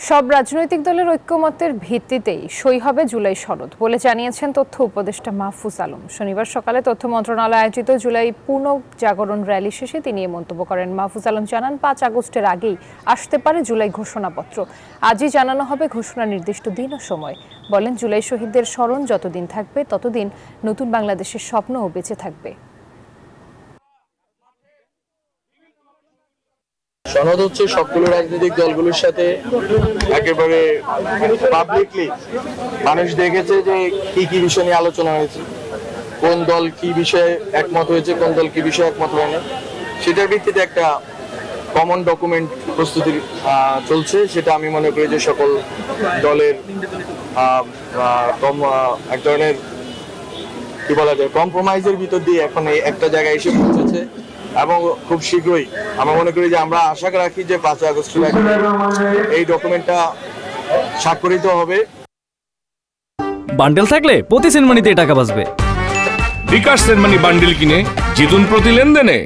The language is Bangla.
সব রাজনৈতিক দলের ঐক্যমতের ভিত্তিতেই সই হবে জুলাই সনদ বলে জানিয়েছেন তথ্য উপদেষ্টা মাহফুজ আলম। শনিবার সকালে তথ্য মন্ত্রণালয় আয়োজিত জুলাই পুনর্জাগরণ র্যালি শেষে তিনি এই মন্তব্য করেন। মাহফুজ আলম জানান, 5 আগস্টের আগেই আসতে পারে জুলাই ঘোষণাপত্র। আজই জানানো হবে ঘোষণা নির্দিষ্ট দিন ও সময়। বলেন, জুলাই শহীদদের স্মরণ যতদিন থাকবে ততদিন নতুন বাংলাদেশের স্বপ্নও বেঁচে থাকবে। সনদ হচ্ছে সবগুলো রাজনৈতিক দলগুলোর সাথে একেবারে পাবলিকলি মানুষ দেখেছে যে কি কি বিষয় নিয়ে আলোচনা হয়েছে, কোন দল কি বিষয়ে একমত হয়েছে, কোন দল কি বিষয়ে একমত হয়নি, সেটার ভিত্তিতে একটা কমন ডকুমেন্ট প্রস্তুতি চলছে। সেটা আমি মনে করি যে সকল দলের এক ধরনের কি বলা যায় কম্প্রোমাইজের ভিতর দিয়ে এখন একটা জায়গায় এসে পৌঁছেছে এবং খুব শীঘ্রই আমরা মনে করি যে আমরা আশা রাখি যে 5 আগস্টের আগে এই ডকুমেন্টটা স্বাক্ষরিত হবে। বান্ডেল থাকলে প্রতি সেনমানিতে টাকা বাঁচবে। বিকাশ সেনমানি বান্ডেল কিনে জিতুন প্রতি লেনদেনে।